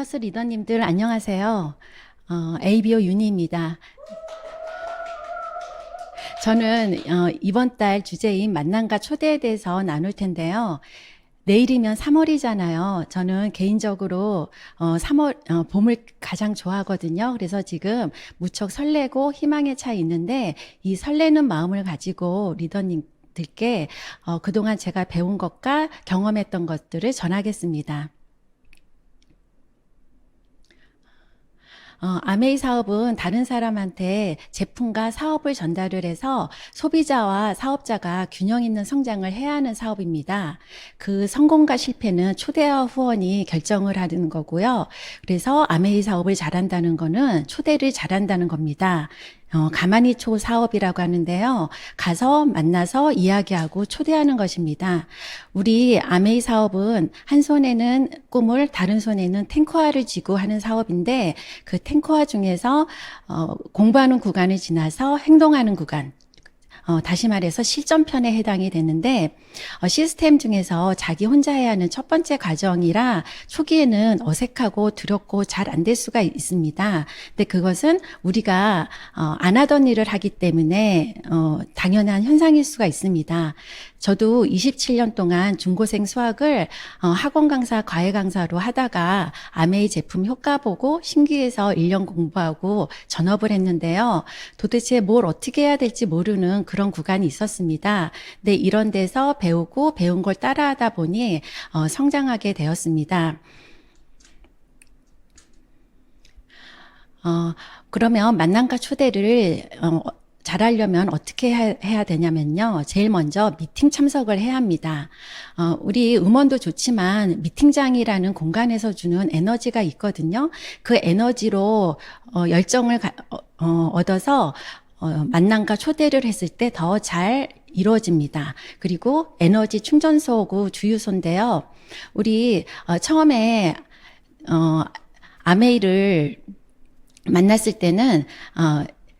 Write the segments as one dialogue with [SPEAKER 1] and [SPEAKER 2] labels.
[SPEAKER 1] 비너스 리더님들 안녕하세요. ABO 윤희입니다. 저는 이번 달 주제인 만남과 초대에 대해서 나눌 텐데요. 내일이면 3월이잖아요. 저는 개인적으로 3월 봄을 가장 좋아하거든요. 그래서 지금 무척 설레고 희망에 차 있는데 이 설레는 마음을 가지고 리더님들께 그동안 제가 배운 것과 경험했던 것들을 전하겠습니다. 아메이 사업은 다른 사람한테 제품과 사업을 전달을 해서 소비자와 사업자가 균형 있는 성장을 해야 하는 사업입니다. 그 성공과 실패는 초대와 후원이 결정을 하는 거고요. 그래서 아메이 사업을 잘한다는 거는 초대를 잘한다는 겁니다. 가만히 초 사업이라고 하는데요. 가서 만나서 이야기하고 초대하는 것입니다. 우리 아메이 사업은 한 손에는 꿈을 다른 손에는 탱커화를 쥐고 하는 사업인데 그 탱커화 중에서 공부하는 구간을 지나서 행동하는 구간, 다시 말해서 실전편에 해당이 되는데 시스템 중에서 자기 혼자 해야 하는 첫 번째 과정이라 초기에는 어색하고 두렵고 잘 안 될 수가 있습니다. 근데 그것은 우리가 안 하던 일을 하기 때문에 당연한 현상일 수가 있습니다. 저도 27년 동안 중고생 수학을 학원 강사, 과외 강사로 하다가 아메이 제품 효과 보고 신기해서 1년 공부하고 전업을 했는데요. 도대체 뭘 어떻게 해야 될지 모르는 그런 구간이 있었습니다. 근데 이런 데서 배우고 배운 걸 따라하다 보니 성장하게 되었습니다. 그러면 만남과 초대를 잘하려면 어떻게 해야 되냐면요. 제일 먼저 미팅 참석을 해야 합니다. 우리 음원도 좋지만 미팅장이라는 공간에서 주는 에너지가 있거든요. 그 에너지로 열정을 얻어서 만남과 초대를 했을 때 더 잘 이루어집니다. 그리고 에너지 충전소고 주유소인데요. 우리 처음에 아메이를 만났을 때는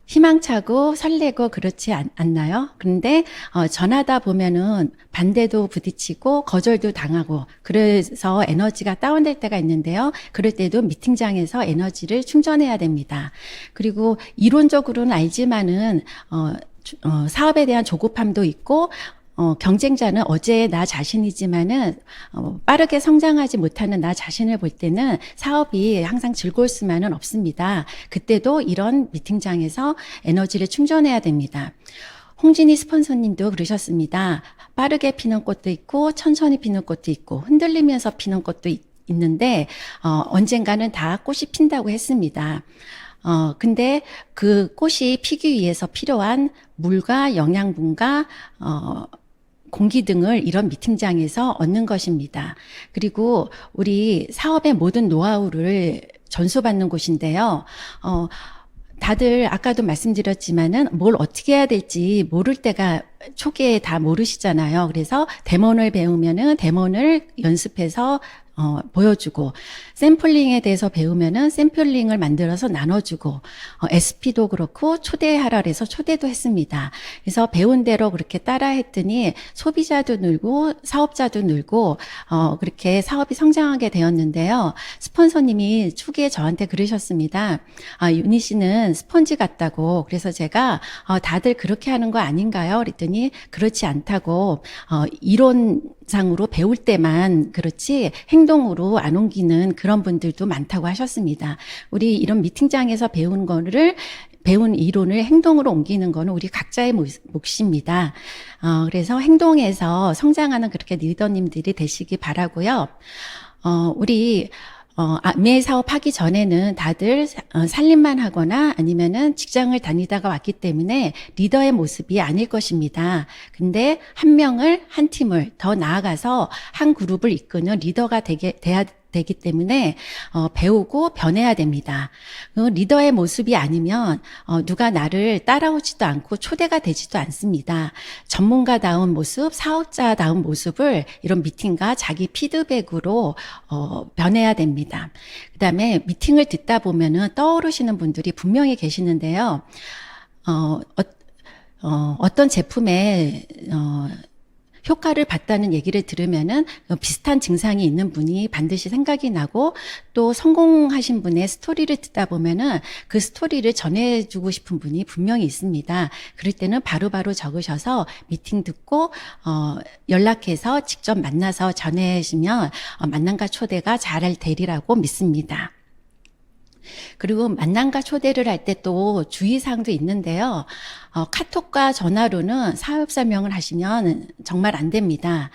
[SPEAKER 1] 희망차고 설레고 그렇지 않나요? 그런데 전하다 보면은 반대도 부딪히고 거절도 당하고 그래서 에너지가 다운될 때가 있는데요. 그럴 때도 미팅장에서 에너지를 충전해야 됩니다. 그리고 이론적으로는 알지만은 사업에 대한 조급함도 있고 경쟁자는 어제의 나 자신이지만은 빠르게 성장하지 못하는 나 자신을 볼 때는 사업이 항상 즐거울 수만은 없습니다. 그때도 이런 미팅장에서 에너지를 충전해야 됩니다. 홍진희 스폰서님도 그러셨습니다. 빠르게 피는 꽃도 있고 천천히 피는 꽃도 있고 흔들리면서 피는 꽃도 있는데 언젠가는 다 꽃이 핀다고 했습니다. 근데 그 꽃이 피기 위해서 필요한 물과 영양분과 공기 등을 이런 미팅장에서 얻는 것입니다. 그리고 우리 사업의 모든 노하우를 전수받는 곳인데요. 다들 아까도 말씀드렸지만은 뭘 어떻게 해야 될지 모를 때가 초기에 다 모르시잖아요. 그래서 데모를 배우면은 데모를 연습해서 보여주고 샘플링에 대해서 배우면은 샘플링을 만들어서 나눠주고 SP도 그렇고 초대하라 그래서 초대도 했습니다. 그래서 배운 대로 그렇게 따라 했더니 소비자도 늘고 사업자도 늘고 그렇게 사업이 성장하게 되었는데요. 스폰서님이 초기에 저한테 그러셨습니다. 윤희 씨는 스펀지 같다고. 그래서 제가 다들 그렇게 하는 거 아닌가요? 그랬더니 그렇지 않다고 이론상으로 배울 때만 그렇지 행동으로 안 옮기는 그런 분들도 많다고 하셨습니다. 우리 이런 미팅장에서 배운 이론을 행동으로 옮기는 거는 우리 각자의 몫입니다. 그래서 행동에서 성장하는 그렇게 리더님들이 되시기 바라고요. 우리 아메이 사업 하기 전에는 다들 살림만 하거나 아니면은 직장을 다니다가 왔기 때문에 리더의 모습이 아닐 것입니다. 근데 한 팀을 더 나아가서 한 그룹을 이끄는 리더가 돼야 되기 때문에 배우고 변해야 됩니다. 리더의 모습이 아니면 누가 나를 따라오지도 않고 초대가 되지도 않습니다. 전문가다운 모습, 사업자다운 모습을 이런 미팅과 자기 피드백으로 변해야 됩니다. 그다음에 미팅을 듣다 보면은 떠오르시는 분들이 분명히 계시는데요. 어떤 제품에 효과를 봤다는 얘기를 들으면은 비슷한 증상이 있는 분이 반드시 생각이 나고 또 성공하신 분의 스토리를 듣다 보면은 그 스토리를 전해주고 싶은 분이 분명히 있습니다. 그럴 때는 바로바로 적으셔서 미팅 듣고 연락해서 직접 만나서 전해주시면 만남과 초대가 잘 되리라고 믿습니다. 그리고 만남과 초대를 할 때 또 주의사항도 있는데요. 카톡과 전화로는 사업 설명을 하시면 정말 안 됩니다.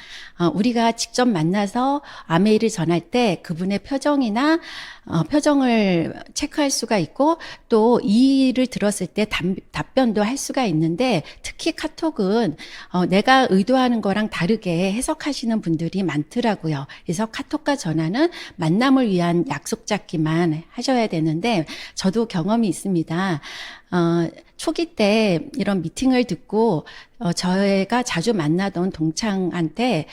[SPEAKER 1] 우리가 직접 만나서 아메이를 전할 때 그분의 표정이나 표정을 체크할 수가 있고 또 이 일을 들었을 때 답변도 할 수가 있는데 특히 카톡은 내가 의도하는 거랑 다르게 해석하시는 분들이 많더라고요. 그래서 카톡과 전화는 만남을 위한 약속 잡기만 하셔야 되는데 저도 경험이 있습니다. 초기 때 이런 미팅을 듣고 저희가 자주 만나던 동창한테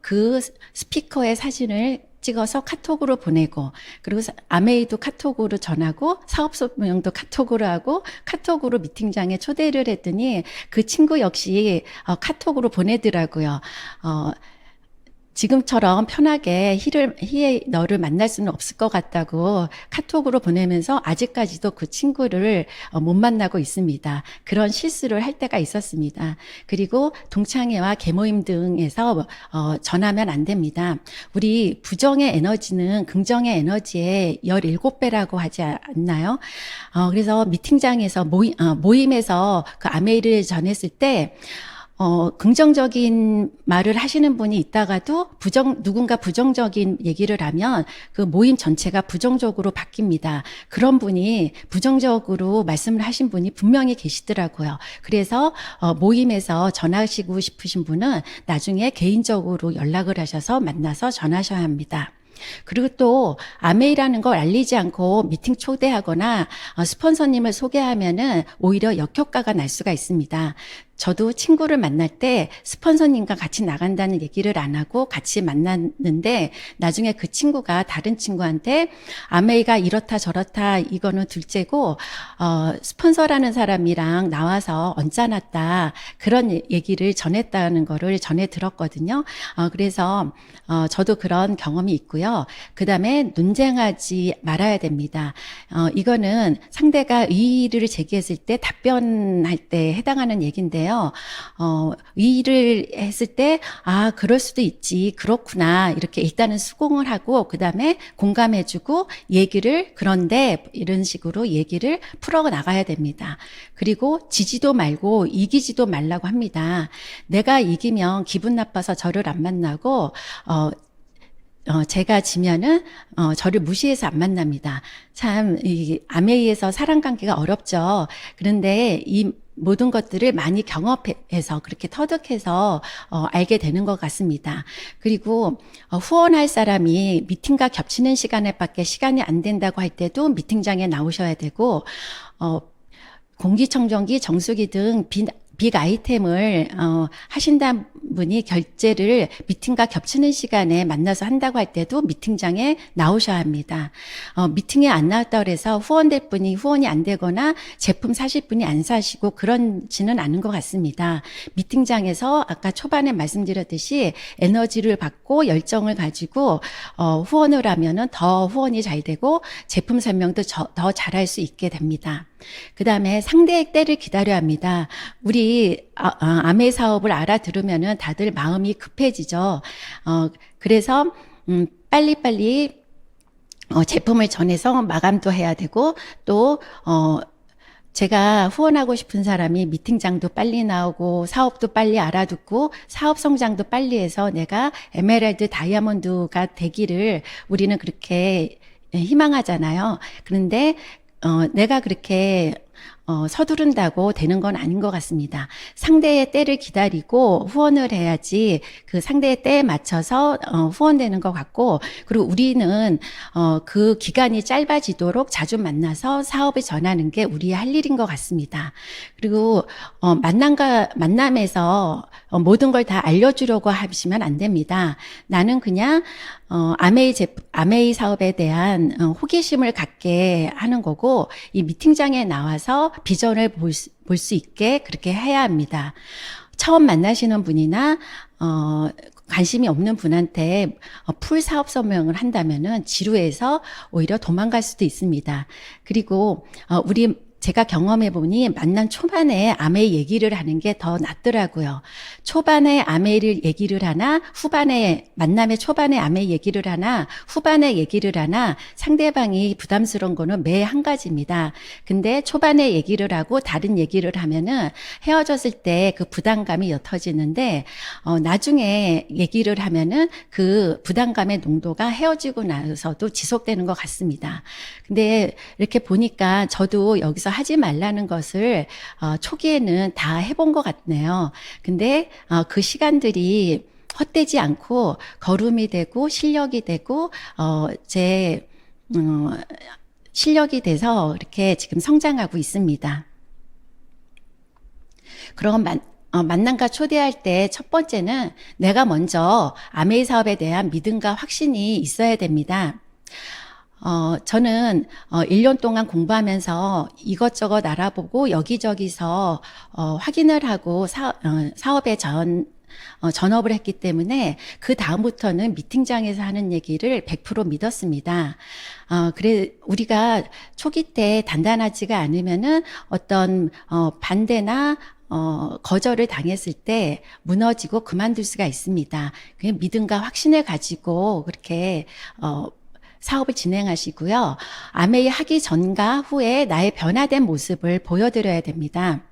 [SPEAKER 1] 그 스피커의 사진을 찍어서 카톡으로 보내고 그리고 아메이도 카톡으로 전하고 사업 설명도 카톡으로 하고 카톡으로 미팅장에 초대를 했더니 그 친구 역시 카톡으로 보내더라고요. 지금처럼 편하게 희애 너를 만날 수는 없을 것 같다고 카톡으로 보내면서 아직까지도 그 친구를 못 만나고 있습니다. 그런 실수를 할 때가 있었습니다. 그리고 동창회와 계모임 등에서 전하면 안 됩니다. 우리 부정의 에너지는 긍정의 에너지의 17배라고 하지 않나요? 그래서 미팅장에서 모임에서 그 아메이를 전했을 때 긍정적인 말을 하시는 분이 있다가도 누군가 부정적인 얘기를 하면 그 모임 전체가 부정적으로 바뀝니다. 그런 분이 부정적으로 말씀을 하신 분이 분명히 계시더라고요. 그래서 모임에서 전하시고 싶으신 분은 나중에 개인적으로 연락을 하셔서 만나서 전하셔야 합니다. 그리고 또 아메이라는 걸 알리지 않고 미팅 초대하거나 스폰서님을 소개하면은 오히려 역효과가 날 수가 있습니다. 저도 친구를 만날 때 스폰서님과 같이 나간다는 얘기를 안 하고 같이 만났는데 나중에 그 친구가 다른 친구한테 아메이가 이렇다 저렇다 이거는 둘째고 스폰서라는 사람이랑 나와서 언짢았다 그런 얘기를 전했다는 거를 전해 들었거든요. 그래서 저도 그런 경험이 있고요. 그 다음에 논쟁하지 말아야 됩니다. 이거는 상대가 이의를 제기했을 때 답변할 때 해당하는 얘기인데요. 이의를 했을 때 그럴 수도 있지 그렇구나 이렇게 일단은 수긍을 하고 그 다음에 공감해주고 그런데 이런 식으로 얘기를 풀어 나가야 됩니다. 그리고 지지도 말고 이기지도 말라고 합니다. 내가 이기면 기분 나빠서 저를 안 만나고 제가 지면은 저를 무시해서 안 만납니다. 참 이 아메이에서 사람 관계가 어렵죠. 그런데 이 모든 것들을 많이 경험해서 그렇게 터득해서 알게 되는 것 같습니다. 그리고 후원할 사람이 미팅과 겹치는 시간에밖에 시간이 안 된다고 할 때도 미팅장에 나오셔야 되고 공기청정기, 정수기 등 빅 아이템을 하신다는 분이 결제를 미팅과 겹치는 시간에 만나서 한다고 할 때도 미팅장에 나오셔야 합니다. 미팅에 안 나왔다고 해서 후원될 분이 후원이 안 되거나 제품 사실 분이 안 사시고 그런지는 않은 것 같습니다. 미팅장에서 아까 초반에 말씀드렸듯이 에너지를 받고 열정을 가지고 후원을 하면은 더 후원이 잘 되고 제품 설명도 더 잘할 수 있게 됩니다. 그 다음에 상대의 때를 기다려야 합니다. 우리 아메 사업을 알아들으면은 다들 마음이 급해지죠. 그래서 빨리빨리 제품을 전해서 마감도 해야 되고 또 제가 후원하고 싶은 사람이 미팅장도 빨리 나오고 사업도 빨리 알아듣고 사업 성장도 빨리 해서 내가 에메랄드 다이아몬드가 되기를 우리는 그렇게 희망하잖아요. 그런데 내가 그렇게 서두른다고 되는 건 아닌 것 같습니다. 상대의 때를 기다리고 후원을 해야지 그 상대의 때에 맞춰서 후원되는 것 같고 그리고 우리는 그 기간이 짧아지도록 자주 만나서 사업을 전하는 게 우리의 할 일인 것 같습니다. 그리고 만남에서 모든 걸 다 알려주려고 하시면 안 됩니다. 나는 그냥 아메이 사업에 대한 호기심을 갖게 하는 거고 이 미팅장에 나와서 비전을 볼 수 있게 그렇게 해야 합니다. 처음 만나시는 분이나 관심이 없는 분한테 풀 사업 설명을 한다면은 지루해서 오히려 도망갈 수도 있습니다. 그리고 제가 경험해 보니 만난 초반에 아메이 얘기를 하는 게 더 낫더라고요. 초반에 아메이를 얘기를 하나, 만남의 초반에 아메이 얘기를 하나, 후반에 얘기를 하나, 상대방이 부담스러운 거는 매 한 가지입니다. 근데 초반에 얘기를 하고 다른 얘기를 하면은 헤어졌을 때 그 부담감이 옅어지는데, 나중에 얘기를 하면은 그 부담감의 농도가 헤어지고 나서도 지속되는 것 같습니다. 근데 이렇게 보니까 저도 여기서 하지 말라는 것을 초기에는 다 해본 것 같네요. 근데 그 시간들이 헛되지 않고 거름이 되고 실력이 되고 제 실력이 돼서 이렇게 지금 성장하고 있습니다. 그럼 만남과 초대할 때 첫 번째는 내가 먼저 아메이 사업에 대한 믿음과 확신이 있어야 됩니다. 저는 1년 동안 공부하면서 이것저것 알아보고 여기저기서 확인을 하고 사업에 전업을 했기 때문에 그 다음부터는 미팅장에서 하는 얘기를 100% 믿었습니다. 그래 우리가 초기 때 단단하지가 않으면은 어떤 반대나 거절을 당했을 때 무너지고 그만둘 수가 있습니다. 그냥 믿음과 확신을 가지고 그렇게 사업을 진행하시고요. 아메이 하기 전과 후에 나의 변화된 모습을 보여드려야 됩니다.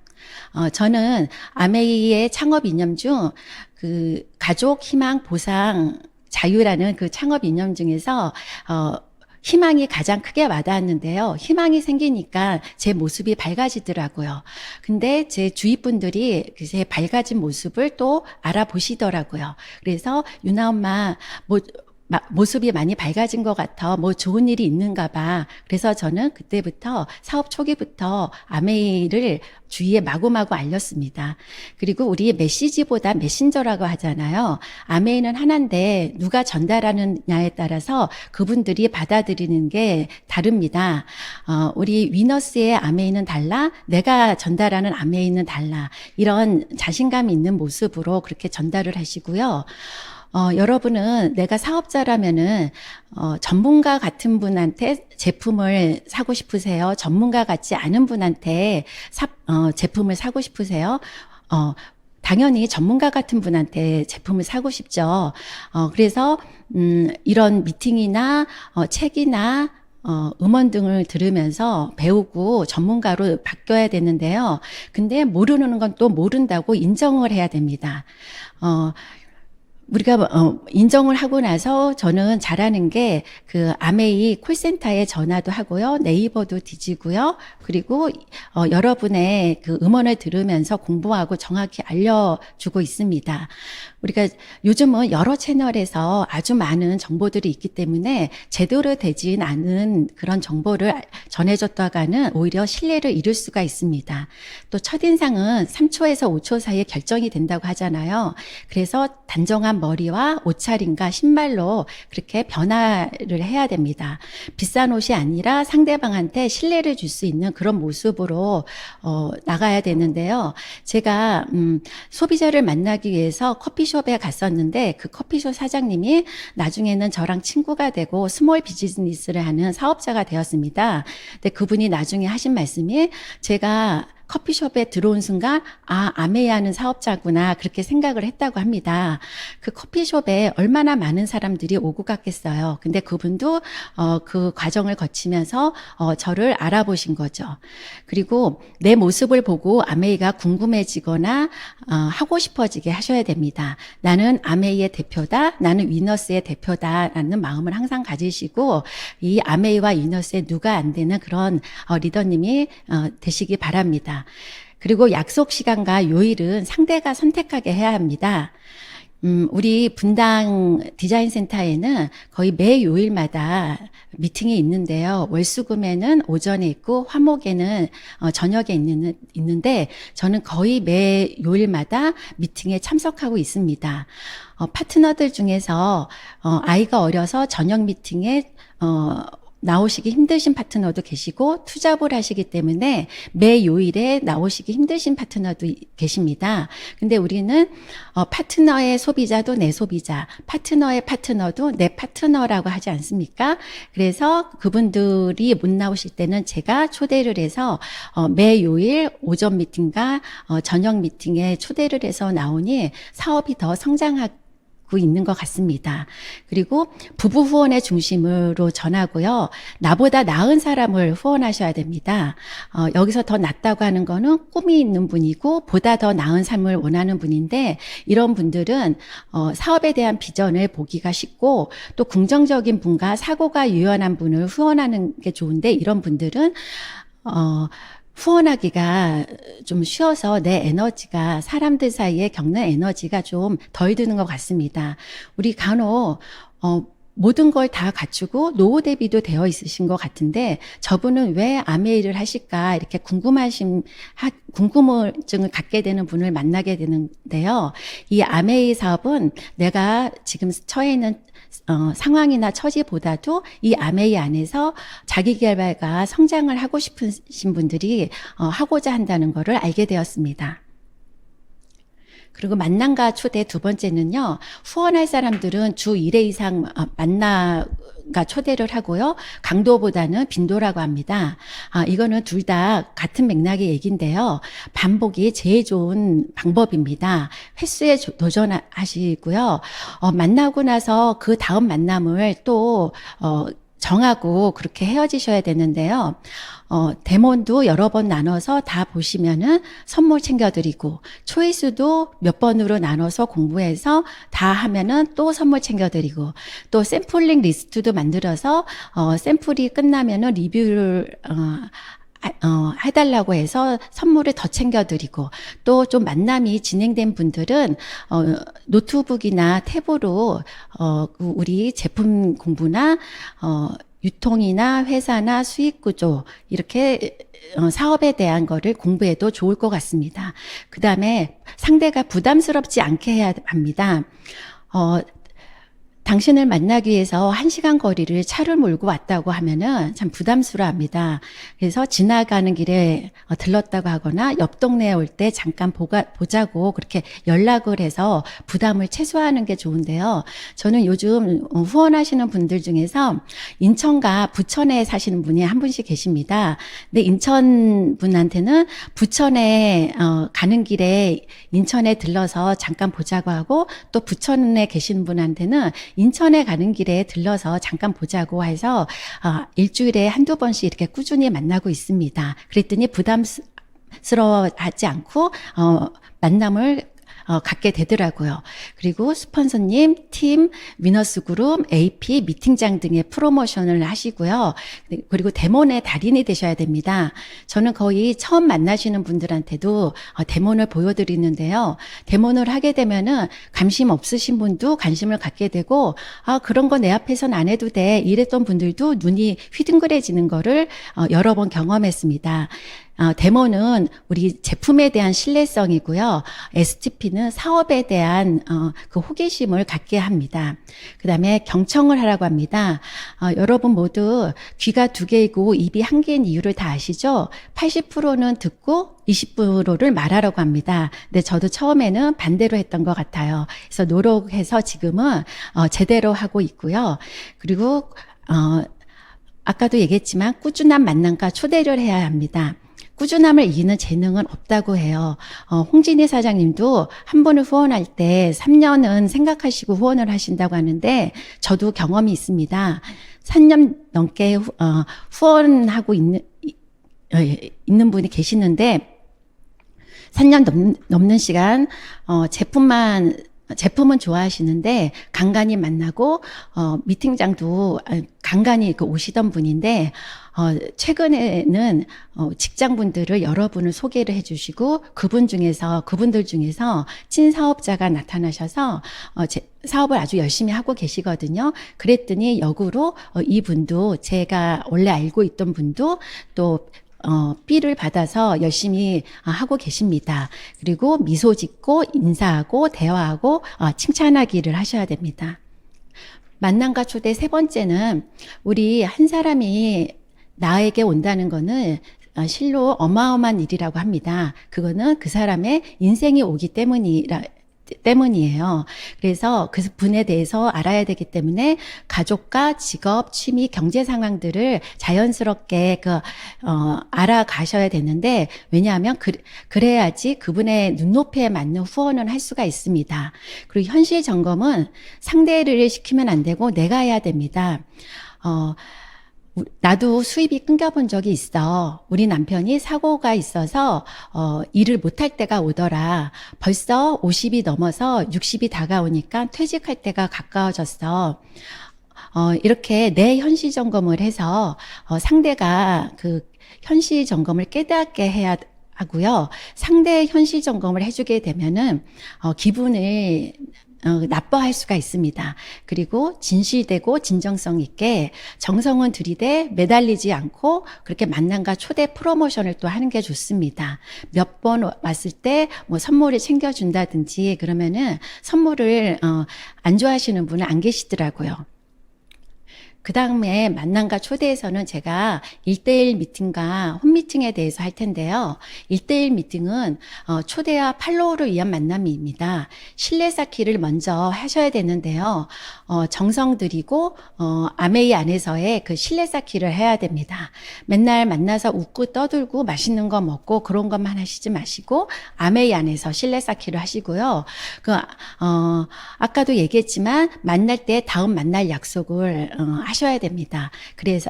[SPEAKER 1] 저는 아메이의 창업 이념 중 그 가족, 희망, 보상, 자유라는 그 창업 이념 중에서 희망이 가장 크게 와닿았는데요. 희망이 생기니까 제 모습이 밝아지더라고요. 근데 제 주위 분들이 제 밝아진 모습을 또 알아보시더라고요. 그래서 유나 엄마 모습이 많이 밝아진 것 같아. 뭐 좋은 일이 있는가 봐. 그래서 저는 그때부터 사업 초기부터 아메이를 주위에 마구마구 알렸습니다. 그리고 우리 메시지보다 메신저라고 하잖아요. 아메이는 하나인데 누가 전달하느냐에 따라서 그분들이 받아들이는 게 다릅니다. 우리 위너스의 아메이는 달라. 내가 전달하는 아메이는 달라. 이런 자신감이 있는 모습으로 그렇게 전달을 하시고요. 여러분은 내가 사업자라면은, 전문가 같은 분한테 제품을 사고 싶으세요? 전문가 같지 않은 분한테 제품을 사고 싶으세요? 당연히 전문가 같은 분한테 제품을 사고 싶죠. 그래서, 이런 미팅이나, 책이나, 음원 등을 들으면서 배우고 전문가로 바뀌어야 되는데요. 근데 모르는 건 또 모른다고 인정을 해야 됩니다. 우리가 인정을 하고 나서 저는 잘하는 게 그 아메이 콜센터에 전화도 하고요. 네이버도 뒤지고요. 그리고 여러분의 그 음원을 들으면서 공부하고 정확히 알려주고 있습니다. 우리가 요즘은 여러 채널에서 아주 많은 정보들이 있기 때문에 제대로 되진 않은 그런 정보를 전해줬다가는 오히려 신뢰를 잃을 수가 있습니다. 또 첫인상은 3초에서 5초 사이에 결정이 된다고 하잖아요. 그래서 단정한 머리와 옷차림과 신발로 그렇게 변화를 해야 됩니다. 비싼 옷이 아니라 상대방한테 신뢰를 줄 수 있는 그런 모습으로 나가야 되는데요. 제가 소비자를 만나기 위해서 커피숍에 갔었는데 그 커피숍 사장님이 나중에는 저랑 친구가 되고 스몰 비즈니스를 하는 사업자가 되었습니다. 근데 그분이 나중에 하신 말씀이 제가 커피숍에 들어온 순간 아메이 하는 사업자구나 그렇게 생각을 했다고 합니다. 그 커피숍에 얼마나 많은 사람들이 오고 갔겠어요. 근데 그분도 그 과정을 거치면서 저를 알아보신 거죠. 그리고 내 모습을 보고 아메이가 궁금해지거나 하고 싶어지게 하셔야 됩니다. 나는 아메이의 대표다. 나는 위너스의 대표다라는 마음을 항상 가지시고 이 아메이와 위너스에 누가 안 되는 그런 리더님이 되시기 바랍니다. 그리고 약속 시간과 요일은 상대가 선택하게 해야 합니다. 우리 분당 디자인 센터에는 거의 매 요일마다 미팅이 있는데요. 월수금에는 오전에 있고 화목에는 저녁에 있는데 저는 거의 매 요일마다 미팅에 참석하고 있습니다. 파트너들 중에서 아이가 어려서 저녁 미팅에 나오시기 힘드신 파트너도 계시고 투잡을 하시기 때문에 매 요일에 나오시기 힘드신 파트너도 계십니다. 근데 우리는 파트너의 소비자도 내 소비자, 파트너의 파트너도 내 파트너라고 하지 않습니까? 그래서 그분들이 못 나오실 때는 제가 초대를 해서 매 요일 오전 미팅과 저녁 미팅에 초대를 해서 나오니 사업이 더 성장하고 있는 것 같습니다. 그리고 부부 후원의 중심으로 전하고요. 나보다 나은 사람을 후원하셔야 됩니다. 여기서 더 낫다고 하는 거는 꿈이 있는 분이고 보다 더 나은 삶을 원하는 분인데 이런 분들은 사업에 대한 비전을 보기가 쉽고 또 긍정적인 분과 사고가 유연한 분을 후원하는 게 좋은데 이런 분들은 후원하기가 좀 쉬워서 내 에너지가 사람들 사이에 겪는 에너지가 좀 덜 드는 것 같습니다. 우리 간혹 모든 걸 다 갖추고 노후 대비도 되어 있으신 것 같은데 저분은 왜 아메이를 하실까 이렇게 궁금증을 갖게 되는 분을 만나게 되는데요. 이 아메이 사업은 내가 지금 처해 있는 상황이나 처지보다도 이 아메이 안에서 자기개발과 성장을 하고 싶으신 분들이 하고자 한다는 것을 알게 되었습니다. 그리고 만남과 초대 두 번째는요. 후원할 사람들은 주 1회 이상 만나가 초대를 하고요. 강도보다는 빈도라고 합니다. 이거는 둘 다 같은 맥락의 얘기인데요. 반복이 제일 좋은 방법입니다. 횟수에 도전하시고요. 만나고 나서 그 다음 만남을 또 정하고 그렇게 헤어지셔야 되는데요. 데몬도 여러 번 나눠서 다 보시면은 선물 챙겨드리고 초이스도 몇 번으로 나눠서 공부해서 다 하면은 또 선물 챙겨드리고 또 샘플링 리스트도 만들어서 샘플이 끝나면은 리뷰를 해달라고 해서 선물을 더 챙겨드리고 또 좀 만남이 진행된 분들은 노트북이나 탭으로 우리 제품 공부나 유통이나 회사나 수익 구조 이렇게 사업에 대한 거를 공부해도 좋을 것 같습니다. 그 다음에 상대가 부담스럽지 않게 해야 합니다. 당신을 만나기 위해서 1시간 거리를 차를 몰고 왔다고 하면은 참 부담스러워합니다. 그래서 지나가는 길에 들렀다고 하거나 옆 동네에 올 때 잠깐 보자고 그렇게 연락을 해서 부담을 최소화하는 게 좋은데요. 저는 요즘 후원하시는 분들 중에서 인천과 부천에 사시는 분이 한 분씩 계십니다. 근데 인천 분한테는 부천에 가는 길에 인천에 들러서 잠깐 보자고 하고 또 부천에 계신 분한테는 인천에 가는 길에 들러서 잠깐 보자고 해서 일주일에 한두 번씩 이렇게 꾸준히 만나고 있습니다. 그랬더니 부담스러워하지 않고 만남을 갖게 되더라고요. 그리고 스폰서님, 팀, 위너스 그룹, AP, 미팅장 등의 프로모션을 하시고요. 그리고 데몬의 달인이 되셔야 됩니다. 저는 거의 처음 만나시는 분들한테도 데몬을 보여드리는데요. 데몬을 하게 되면은 관심 없으신 분도 관심을 갖게 되고 그런 거 내 앞에선 안 해도 돼 이랬던 분들도 눈이 휘둥그레지는 거를 여러 번 경험했습니다. 데모는 우리 제품에 대한 신뢰성이고요. STP는 사업에 대한 그 호기심을 갖게 합니다. 그 다음에 경청을 하라고 합니다. 여러분 모두 귀가 2개이고 입이 1개인 이유를 다 아시죠? 80%는 듣고 20%를 말하라고 합니다. 근데 저도 처음에는 반대로 했던 것 같아요. 그래서 노력해서 지금은 제대로 하고 있고요. 그리고 아까도 얘기했지만 꾸준한 만남과 초대를 해야 합니다. 꾸준함을 이기는 재능은 없다고 해요. 홍진희 사장님도 한 분을 후원할 때 3년은 생각하시고 후원을 하신다고 하는데 저도 경험이 있습니다. 3년 넘게 후원하고 있는 분이 계시는데 3년 넘는 시간 제품은 좋아하시는데 간간히 만나고 미팅장도 간간히 오시던 분인데 최근에는 직장분들을 여러분을 소개를 해주시고 그분들 중에서 친사업자가 나타나셔서 사업을 아주 열심히 하고 계시거든요. 그랬더니 역으로 이분도 제가 원래 알고 있던 분도 또 삐를 받아서 열심히 하고 계십니다. 그리고 미소 짓고 인사하고 대화하고 칭찬하기를 하셔야 됩니다. 만남과 초대 세 번째는 우리 한 사람이 나에게 온다는 거는 실로 어마어마한 일이라고 합니다. 그거는 그 사람의 인생이 오기 때문이에요. 그래서 그 분에 대해서 알아야 되기 때문에 가족과 직업, 취미, 경제 상황들을 자연스럽게 알아가셔야 되는데, 왜냐하면 그래야지 그분의 눈높이에 맞는 후원을 할 수가 있습니다. 그리고 현실 점검은 상대를 시키면 안 되고 내가 해야 됩니다. 나도 수입이 끊겨본 적이 있어. 우리 남편이 사고가 있어서 일을 못할 때가 오더라. 벌써 50이 넘어서 60이 다가오니까 퇴직할 때가 가까워졌어. 이렇게 내 현실 점검을 해서 상대가 그 현실 점검을 깨닫게 해야 하고요. 상대의 현실 점검을 해주게 되면은 기분을 나빠할 수가 있습니다. 그리고 진실되고 진정성 있게 정성은 들이대 매달리지 않고 그렇게 만남과 초대 프로모션을 또 하는 게 좋습니다. 몇 번 왔을 때 뭐 선물을 챙겨준다든지 그러면은 선물을 안 좋아하시는 분은 안 계시더라고요. 그 다음에 만남과 초대에서는 제가 1대1 미팅과 홈미팅에 대해서 할 텐데요. 1대1 미팅은 초대와 팔로우를 위한 만남입니다. 신뢰 쌓기를 먼저 하셔야 되는데요. 정성 들이고 아메이 안에서의 그 신뢰 쌓기를 해야 됩니다. 맨날 만나서 웃고 떠들고 맛있는 거 먹고 그런 것만 하시지 마시고 아메이 안에서 신뢰 쌓기를 하시고요. 아까도 얘기했지만 만날 때 다음 만날 약속을 하셔야 됩니다.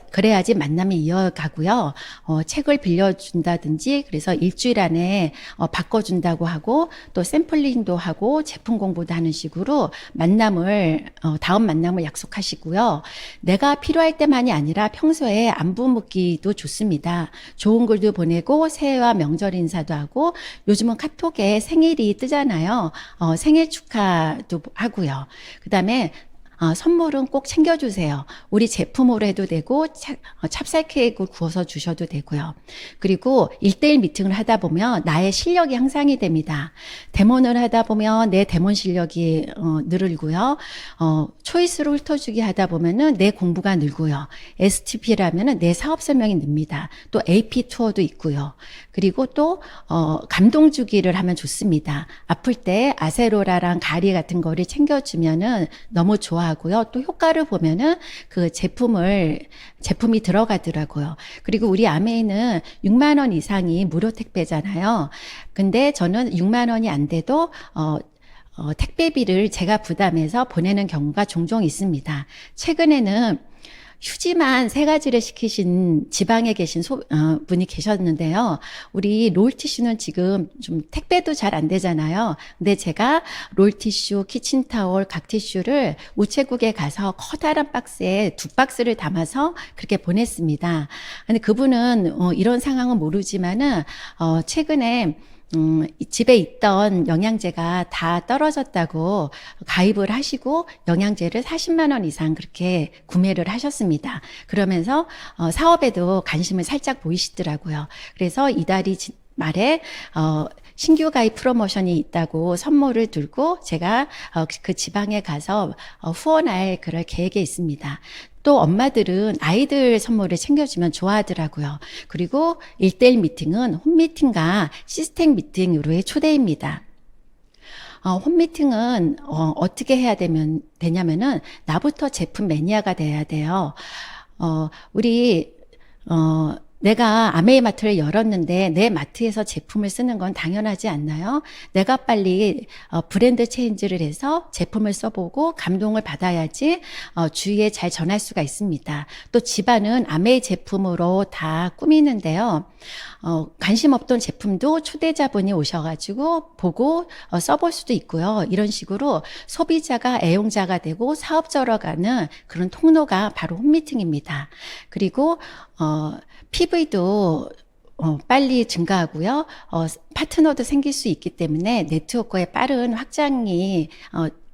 [SPEAKER 1] 그래야지 만남이 이어가고요. 책을 빌려준다든지 그래서 일주일 안에 바꿔준다고 하고 또 샘플링도 하고 제품 공부도 하는 식으로 다음 만남을 약속하시고요. 내가 필요할 때만이 아니라 평소에 안부 묻기도 좋습니다. 좋은 글도 보내고 새해와 명절 인사도 하고 요즘은 카톡에 생일이 뜨잖아요. 생일 축하도 하고요. 그 다음에 선물은 꼭 챙겨주세요. 우리 제품으로 해도 되고 찹쌀 케이크를 구워서 주셔도 되고요. 그리고 1대1 미팅을 하다 보면 나의 실력이 향상이 됩니다. 데모를 하다 보면 내 데모 실력이 늘고요. 초이스로 훑어주기 하다 보면은 내 공부가 늘고요. STP라면은 내 사업 설명이 늡니다. 또 AP 투어도 있고요. 그리고 또 감동 주기를 하면 좋습니다. 아플 때 아세로라랑 가리 같은 거를 챙겨주면은 너무 좋아하고요. 또 효과를 보면은 그 제품이 들어가더라고요. 그리고 우리 아메이는 6만 원 이상이 무료 택배잖아요. 근데 저는 6만 원이 안 돼도 택배비를 제가 부담해서 보내는 경우가 종종 있습니다. 최근에는 휴지만 3가지를 시키신 지방에 계신 분이 계셨는데요. 우리 롤티슈는 지금 좀 택배도 잘 안 되잖아요. 근데 제가 롤티슈, 키친타올, 각티슈를 우체국에 가서 커다란 박스에 2박스를 담아서 그렇게 보냈습니다. 근데 그분은 이런 상황은 모르지만은 최근에 집에 있던 영양제가 다 떨어졌다고 가입을 하시고 영양제를 40만 원 이상 그렇게 구매를 하셨습니다. 그러면서 사업에도 관심을 살짝 보이시더라고요. 그래서 이달이 말에 신규 가입 프로모션이 있다고 선물을 들고 제가 그 지방에 가서 후원할 그럴 계획에 있습니다. 또 엄마들은 아이들 선물을 챙겨주면 좋아하더라고요. 그리고 1대1 미팅은 홈미팅과 시스템 미팅으로의 초대입니다. 홈미팅은 어떻게 해야 되냐면은 나부터 제품 매니아가 돼야 돼요. 내가 아메이 마트를 열었는데 내 마트에서 제품을 쓰는 건 당연하지 않나요? 내가 빨리 브랜드 체인지를 해서 제품을 써보고 감동을 받아야지 주위에 잘 전할 수가 있습니다. 또 집안은 아메이 제품으로 다 꾸미는데요. 관심 없던 제품도 초대자분이 오셔가지고 보고 써볼 수도 있고요. 이런 식으로 소비자가 애용자가 되고 사업자로 가는 그런 통로가 바로 홈미팅입니다. 그리고 PV도 빨리 증가하고요. 파트너도 생길 수 있기 때문에 네트워크의 빠른 확장이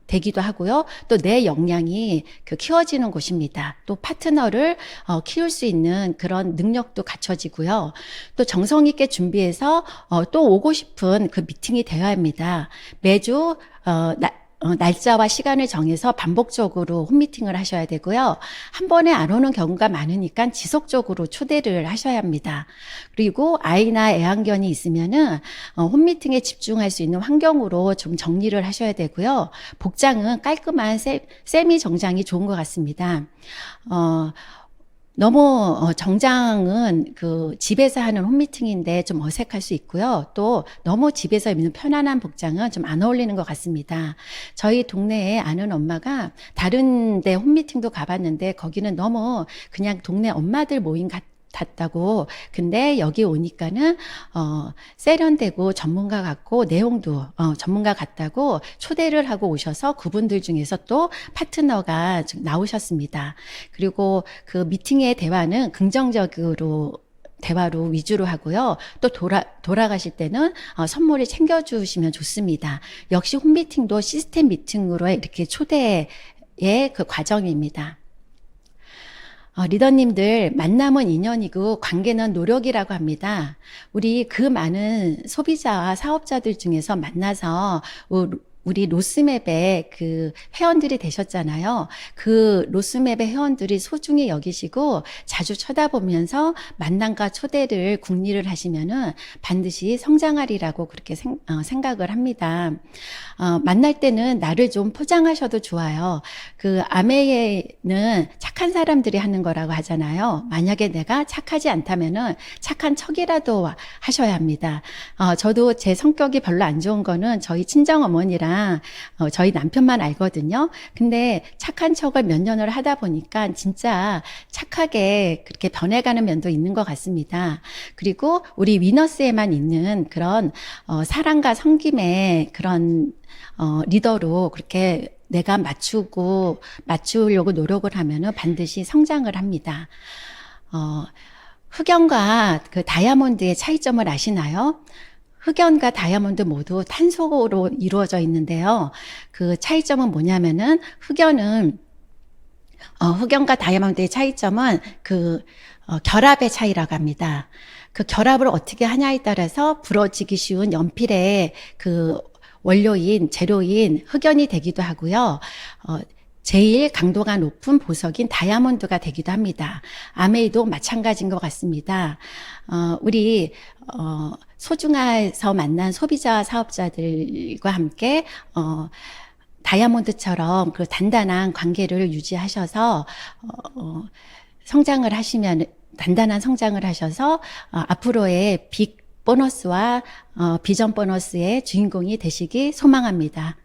[SPEAKER 1] 되기도 하고요. 또 내 역량이 키워지는 곳입니다. 또 파트너를 키울 수 있는 그런 능력도 갖춰지고요. 또 정성 있게 준비해서 또 오고 싶은 그 미팅이 되어야 합니다. 매주 날짜와 시간을 정해서 반복적으로 홈미팅을 하셔야 되고요. 한 번에 안 오는 경우가 많으니까 지속적으로 초대를 하셔야 합니다. 그리고 아이나 애완견이 있으면은 홈미팅에 집중할 수 있는 환경으로 좀 정리를 하셔야 되고요. 복장은 깔끔한 세미 정장이 좋은 것 같습니다. 너무 정장은 그 집에서 하는 홈미팅인데 좀 어색할 수 있고요. 또 너무 집에서 입는 편안한 복장은 좀 안 어울리는 것 같습니다. 저희 동네에 아는 엄마가 다른 데 홈미팅도 가봤는데 거기는 너무 그냥 동네 엄마들 모임 같다고. 근데 여기 오니까는 세련되고 전문가 같고 내용도 전문가 같다고 초대를 하고 오셔서 그분들 중에서 또 파트너가 나오셨습니다. 그리고 그 미팅의 대화는 긍정적으로 대화로 위주로 하고요. 또 돌아가실 때는 선물을 챙겨주시면 좋습니다. 역시 홈미팅도 시스템 미팅으로 이렇게 초대의 그 과정입니다. 리더님들, 만남은 인연이고 관계는 노력이라고 합니다. 우리 그 많은 소비자와 사업자들 중에서 만나서 우리 로스맵의 그 회원들이 되셨잖아요. 그 로스맵의 회원들이 소중히 여기시고 자주 쳐다보면서 만남과 초대를 궁리를 하시면은 반드시 성장하리라고 그렇게 생각을 합니다. 만날 때는 나를 좀 포장하셔도 좋아요. 그 아메이에는 착한 사람들이 하는 거라고 하잖아요. 만약에 내가 착하지 않다면은 착한 척이라도 하셔야 합니다. 저도 제 성격이 별로 안 좋은 거는 저희 친정 어머니랑 저희 남편만 알거든요. 근데 착한 척을 몇 년을 하다 보니까 진짜 착하게 그렇게 변해가는 면도 있는 것 같습니다. 그리고 우리 위너스에만 있는 그런 사랑과 섬김의 그런 리더로 그렇게 내가 맞추려고 노력을 하면은 반드시 성장을 합니다. 흑연과 그 다이아몬드의 차이점을 아시나요? 흑연과 다이아몬드 모두 탄소로 이루어져 있는데요. 그 차이점은 뭐냐면은 흑연과 다이아몬드의 차이점은 그 결합의 차이라고 합니다. 그 결합을 어떻게 하냐에 따라서 부러지기 쉬운 연필의 그 재료인 흑연이 되기도 하고요. 제일 강도가 높은 보석인 다이아몬드가 되기도 합니다. 아메이도 마찬가지인 것 같습니다. 우리 소중해서 만난 소비자 사업자들과 함께 다이아몬드처럼 그 단단한 관계를 유지하셔서 단단한 성장을 하셔서 앞으로의 빅 보너스와 비전 보너스의 주인공이 되시기 소망합니다.